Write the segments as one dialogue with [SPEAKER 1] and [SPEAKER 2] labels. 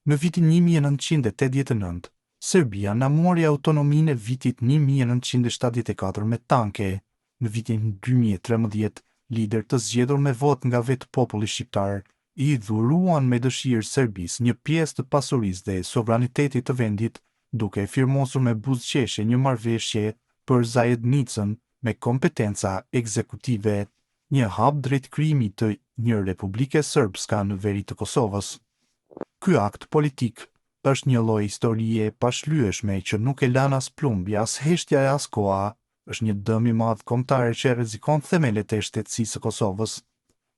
[SPEAKER 1] Në vitin 1989, Serbia na mori autonominë e vitit 1974 me tanke. Në vitin 2013, lider të zgjedhur me vot nga vetë populli shqiptar, i dhuruan me dëshirë Serbisë një pjesë të pasurisë dhe sovranitetit të vendit, duke firmosur me buzëqeshje një marrëveshje për zajednicën me kompetenca ekzekutive, një hap drejt krijimit të një Republike Srpska në veri të Kosovës. Ky akt politik është një lloj historie e pashlyeshme që nuk e lan as plumbi, as heshtja e as koha, është një dëm i madh kombëtar që rrezikon themelet e shtetësisë së Kosovës.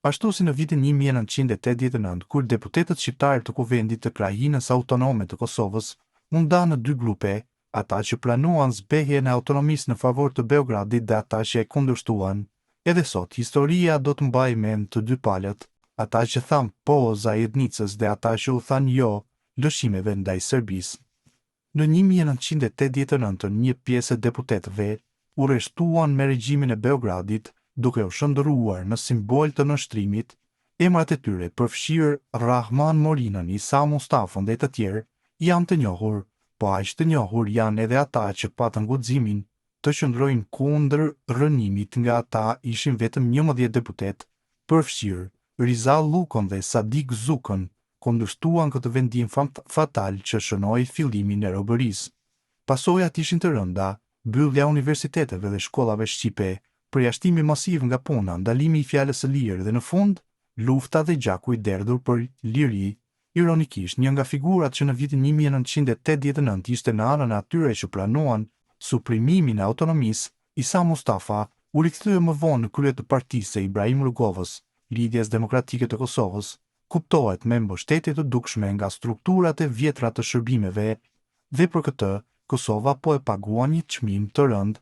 [SPEAKER 1] Ashtu si në vitin 1989, kur deputetët shqiptarë të Kuvendit të Krajinës Autonome të Kosovës u ndanë në dy grupe, ata që planuan zbehjen e autonomisë në favor të Beogradit dhe ata që e kundërshtuan. Edhe sot historia do të mbajë mend të dy palët, ata që thanë po zajednicës dhe ata që u thanë jo lëshimeve ndaj Serbisë. Në 1989, një pjesë e deputetëve u rreshtuan me regjimin e Beogradit, duke u shndërruar në simbol të nënshtrimit. Emrat e tyre, përfshirë Rahman Morinën, Isa Mustafën dhe të tjerë, janë të njohur, po aq të njohur janë edhe ata që patën guximin të qëndrojnë kundër rënimit nga ata ishin vetëm 11 deputet, përfshirë Rizal Lukon dhe Sadik Zukën, kundërshtuan këtë vendim fatal që shënoi fillimin e robërisë. Pasojat ishin të rënda, mbyllja universiteteve dhe shkollave shqipe, përjashtimi masiv nga puna, ndalimi i fjalës së lirë dhe në fund, lufta dhe gjaku i derdhur për liri. Ironikisht, një nga figurat që në vitin 1989 ishte në anën e atyre që planuan suprimimin e autonomisë, Isa Mustafa, u rikthye më vonë në krye të partisë së Ibrahim Rugovës, Lidhjes Demokratike të Kosovës, kuptohet me mbështetje të dukshme nga strukturat e vjetra të shërbimeve, dhe për këtë, Kosova po e paguan një çmim të rënd.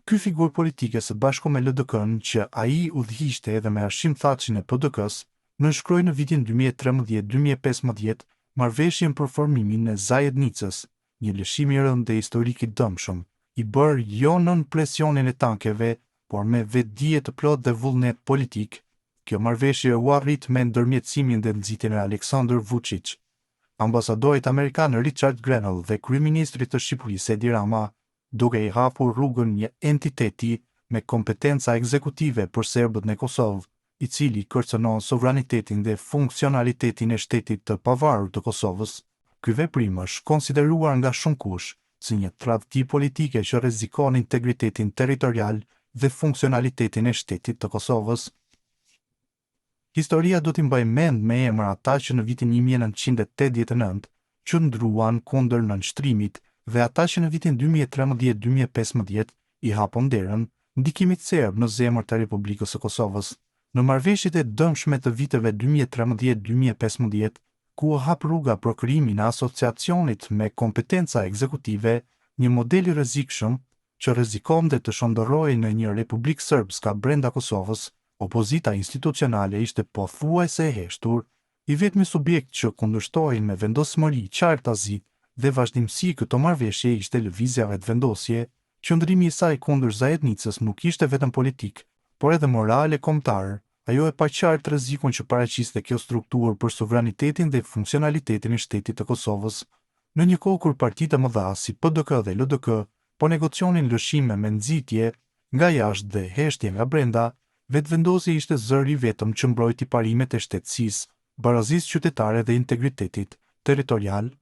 [SPEAKER 1] Ky figurë politike së bashku me LDK-n që ai udhëhiqte edhe me Hashim Thaçin e PDK-s, nënshkroi në vitin 2013-2015 marrëveshjen për formimin e Zajednicës, një lëshim i rëndë dhe historik i dëmshëm, i bërë jo nën presionin e tankeve, por me vetdije të plot dhe vullnet politik. Kjo marrëveshje u arrit me ndërmjetësimin dhe nxitjen e Aleksandr Vučić. Ambasadorit amerikan Richard Grenell dhe kryeministrit të Shqipërisë Edi Rama, duke i hapur rrugën një entiteti me kompetenca ekzekutive për serbët në Kosovë, i cili kërcënon sovranitetin dhe funksionalitetin e shtetit të pavarur të Kosovës. Ky veprim është konsideruar nga shumë kush si një tradhti politike që rrezikon integritetin territorial dhe funksionalitetin e shtetit të Kosovës. Historia do t'i mbajë mend me emra ata që në vitin 1989 qëndruan kundër nënshtrimit dhe ata që në vitin 2013-2015 i hapën derën ndikimit serb në zemër të Republikës së Kosovës. Në marrëveshjet e dëmshme të viteve 2013-2015, ku u hap rruga për krijimin e asociacionit me kompetenca ekzekutive, një model i rrezikshëm që rrezikonte të shndërrohej në një Republikë Srpska brenda Kosovës, opozita institucionale ishte pothuajse e heshtur, i vetmi subjekt që kundërshtoi me vendosmëri qartazi dhe vazhdimsi këto marrëveshje ishte lëvizja vetëvendosje. Qëndrimi i saj kundër Zajednicës nuk ishte vetëm politik, por edhe moral e kombëtar. Ajo e pa qartë rrezikun që paraqiste kjo strukturë për sovranitetin dhe funksionalitetin e shtetit të Kosovës. Në një kohë kur partitë e mëdha si PDK dhe LDK po negocionin lëshime me nxitje nga jashtë dhe heshtje nga brenda, vetëvendosja ishte zëri vetëm që mbrojti parimet e shtetësisë, barazisë qytetare dhe integritetit territorial.